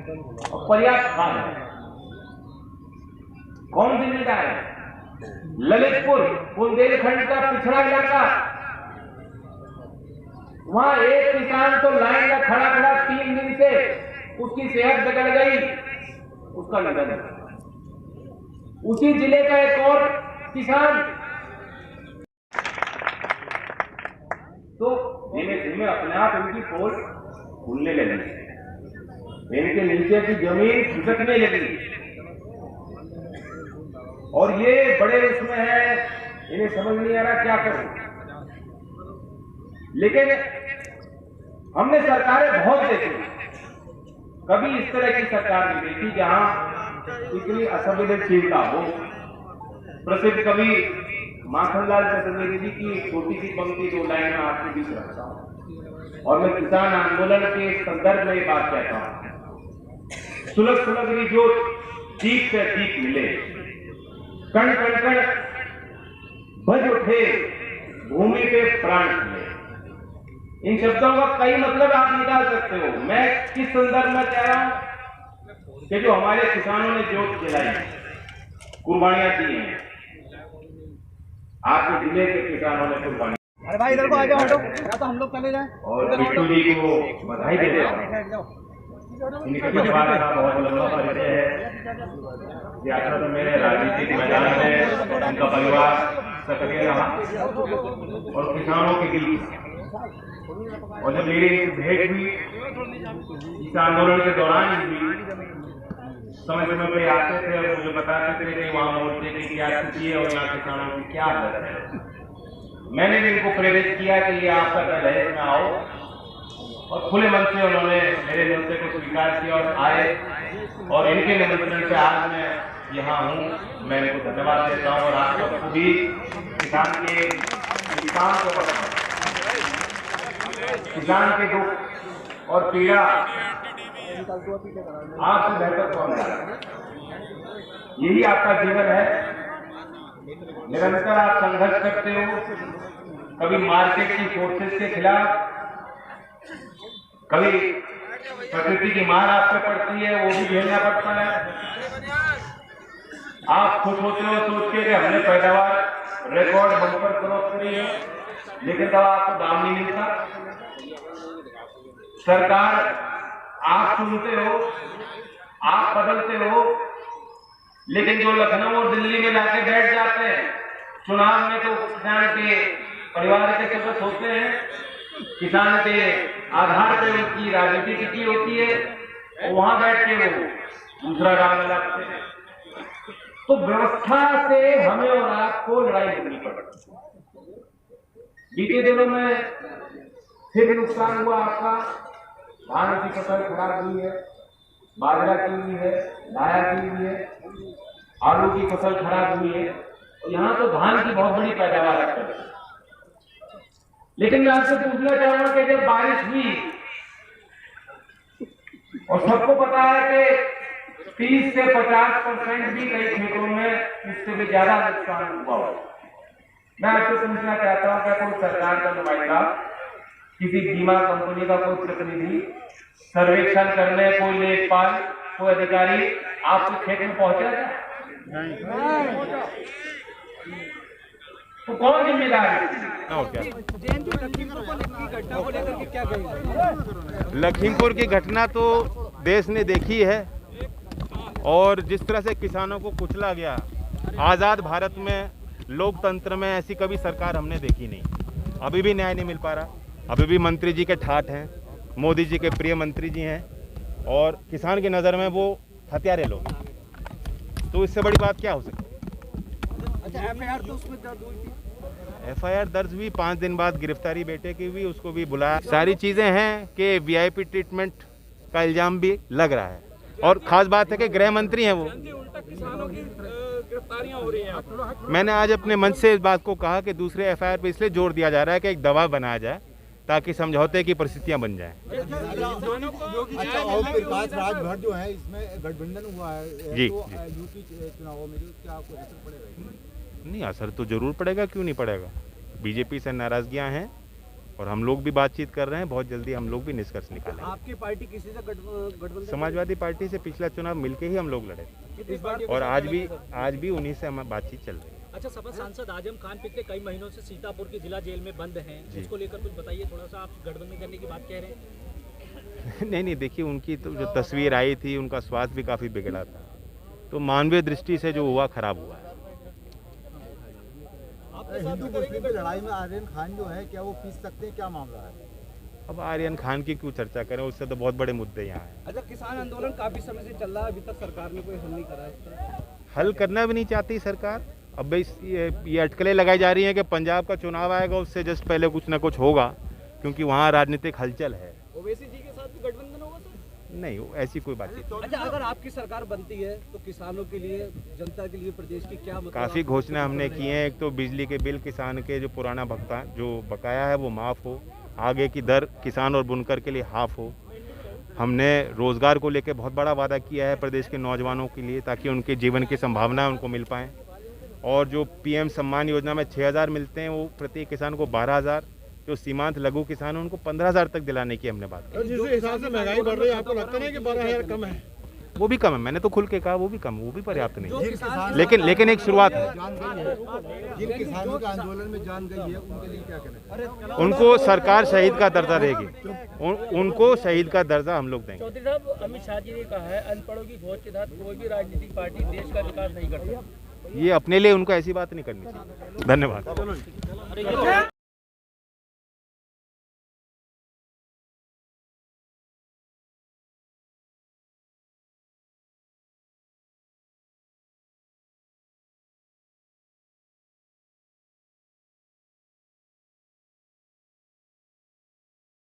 और पर्याप्त खाद है। कौन जिम्मेदार है? ललितपुर बुंदेलखंड का पिछड़ा इलाका, वहां एक किसान तो लाइन में खड़ा खड़ा 3 दिन से उसकी सेहत बिगड़ गई, उसका निधन। उसी जिले का एक और किसान, तो धीमे धीमे अपने आप इनकी पोल खुलने लगी, इनके नीचे की जमीन खिसकने लगी और ये बड़े उसमें है, इन्हें समझ नहीं आ रहा क्या करूं। लेकिन हमने सरकारें बहुत देखी, कभी इस तरह की सरकार नहीं देखी जहां इतनी असंवेदनशीलता हो। प्रसिद्ध कवि माखनलाल चतुर्वेदी जी की एक छोटी सी पंक्ति 2 लाइन में आपके बीच रखता हूं और मैं किसान आंदोलन के संदर्भ में ये बात कहता हूं। सुलग सुलग जो चीख से चीख मिले, कण कण कण भज उठे, भूमि पे प्राण मिले। इन शब्दों का कई मतलब आप निकाल सकते हो। मैं किस संदर्भ में कह रहा हूं कि जो हमारे किसानों ने जोत जलाई, कुर्बानियां दी हैं, आपके जिले के किसानों ने कुर्बानी। अरे भाई इधर को आ जाओ, हटो, या तो हम लोग चले जाएं। और बिट्टू जी को बधाई देते हैं। इनके परिवार का बहुत लंबा परिचय है, यात्रा तो मेरे राजनीतिक मैदान में उनका परिवार सक्रिय रहा और किसानों के दिल। और जब मेरी भेंट हुई इस आंदोलन के दौरान हुई, समय समय पे आते थे और मुझे बताते थे कि वहां मोर्चे की क्या स्थिति है और यहाँ किसानों की क्या हालत है। मैंने भी इनको प्रेरित किया कि ये आपका दहेज में आओ, और खुले मन से उन्होंने मेरे निमंत्रण को स्वीकार किया और आए, और इनके निमंत्रण से आज मैं यहाँ हूँ। मैं इनको धन्यवाद देता हूँ और आप सबको भी किसान के दुख और पीड़ा आपसे बेहतर कौन है? यही आपका जीवन है। निरंतर आप संघर्ष करते हो, कभी मार्केट की फोर्सेस के खिलाफ, कभी प्रकृति की मार आप पे पड़ती है, वो भी झेलना पड़ता है। आप खुश होते हो सोच के कि हमने पैदावार रिकॉर्ड बंपर क्रॉस करी है, लेकिन तब आपको दाम नहीं मिलता। सरकार आप चुनते हो, आप बदलते हो, लेकिन जो लखनऊ और दिल्ली में जाके बैठ जाते हैं चुनाव में, तो किसान के परिवार के सदस्य होते हैं, किसान के आधार पर उनकी राजनीति टिकी होती है, और वहां बैठ के वो दूसरा राम लगाते हैं। तो व्यवस्था से हमें और आपको लड़ाई लड़नी पड़ती है। बीते दिनों में फिर नुकसान हुआ आपका, धान की फसल खराब हुई है, बाजरा की हुई है, लाया की हुई है, आलू की फसल खराब हुई है, और यहाँ तो धान की बहुत बड़ी पैदावार है। लेकिन मैं आपसे पूछना चाहूंगा कि जब बारिश हुई और सबको पता है कि 30 से 50% भी कई खेतों में इससे भी ज्यादा नुकसान हुआ, मैं आपसे पूछना चाहता हूं, क्या कोई सरकार का नुमाइंदा, किसी बीमा कंपनी का कोई प्रतिनिधि सर्वेक्षण करने, कोई लेखपाल, कोई अधिकारी आपके खेत में पहुंचा था? तो कौन जिम्मेदार है? लखीमपुर की घटना तो देश ने देखी है, और जिस तरह से किसानों को कुचला गया, आज़ाद भारत में लोकतंत्र में ऐसी कभी सरकार हमने देखी नहीं। अभी भी न्याय नहीं मिल पा रहा, अभी भी मंत्री जी के ठाठ हैं, मोदी जी के प्रिय मंत्री जी हैं, और किसान की नज़र में वो हत्यारे लोग हैं। तो इससे बड़ी बात क्या हो सकती है? FIR दर्ज हुई, 5 दिन बाद गिरफ्तारी बेटे की हुई, उसको भी बुलाया। सारी चीज़ें हैं कि VIP ट्रीटमेंट का इल्ज़ाम भी लग रहा है, और ख़ास बात है कि गृह मंत्री हैं वो। मैंने आज अपने मंच से इस बात को कहा कि दूसरे FIR पे इसलिए जोर दिया जा रहा है कि एक दबाव बनाया जाए ताकि समझौते की परिस्थितियां बन जाएं। अच्छा, और प्रकाश राजभर जो है इसमें गठबंधन हुआ है जी, तो यूपी चुनावों में क्या आपको असर पड़ेगा? नहीं, असर तो जरूर पड़ेगा, क्यों नहीं पड़ेगा। बीजेपी से नाराजगियां हैं, और हम लोग भी बातचीत कर रहे हैं, बहुत जल्दी हम लोग भी निष्कर्ष निकालेंगे। आपकी पार्टी किसी से गठबंधन? समाजवादी पार्टी से पिछला चुनाव मिलके ही हम लोग लड़े इस बार और आज भी उन्हीं से हमारी बातचीत चल रही है। अच्छा, सपा सांसद आजम खान पिछले कई महीनों से सीतापुर की जिला जेल में बंद हैं, उसको लेकर कुछ बताइए थोड़ा सा। आप गठबंधन करने की बात कह रहे हैं? नहीं, देखिए उनकी तो जो तस्वीर आई थी, उनका स्वास्थ्य भी काफ़ी बिगड़ा था, तो मानवीय दृष्टि से जो हुआ खराब हुआ है। हिंदू मुस्लिम की लड़ाई में आर्यन खान जो है, क्या वो पीस सकते हैं, क्या मामला है? अब आर्यन खान की क्यों चर्चा करें, उससे तो बहुत बड़े मुद्दे यहाँ हैं। अच्छा, किसान आंदोलन काफी समय से चल रहा है, अभी तक सरकार ने कोई हल नहीं करा है। हल करना भी नहीं चाहती सरकार। अब ये अटकलें लगाई जा रही हैं कि पंजाब का चुनाव आएगा, उससे जस्ट पहले कुछ ना कुछ होगा, क्योंकि वहाँ राजनीतिक हलचल है। ओवैसी जी के साथ भी गठबंधन होगा सर? नहीं, ऐसी कोई बातचीत नहीं। अच्छा, अगर आपकी सरकार बनती है तो किसानों के लिए, जनता के लिए, प्रदेश की क्या मतलब? काफ़ी घोषणा हमने की हैं। एक तो बिजली के बिल किसान के जो पुराना जो बकाया है वो माफ़ हो, आगे की दर किसान और बुनकर के लिए हाफ हो। हमने रोज़गार को लेकर बहुत बड़ा वादा किया है प्रदेश के नौजवानों के लिए, ताकि उनके जीवन की संभावनाएं उनको मिल पाएँ। और जो पीएम सम्मान योजना में 6,000 मिलते हैं, वो प्रत्येक किसान को 12,000, जो सीमांत लघु किसान है उनको 15,000 तक दिलाने की हमने बात की। जिस हिसाब से महंगाई बढ़ रही है, आपको लगता नहीं कि 12,000 कम है? वो भी कम है, मैंने तो खुल के कहा, वो भी कम, वो भी पर्याप्त नहीं, लेकिन एक शुरुआत है। जिन किसानों का आंदोलन में जान गई है, उनके लिए क्या कहना? उनको सरकार शहीद का दर्जा देगी, उनको शहीद का दर्जा हम लोग देंगे। चौधरी साहब, अमित शाह जी ने कहा है अनपढ़ों की खोज के तहत कोई भी राजनीतिक पार्टी देश का विकास नहीं करती। ये अपने लिए उनको ऐसी बात नहीं करनी चाहिए। धन्यवाद।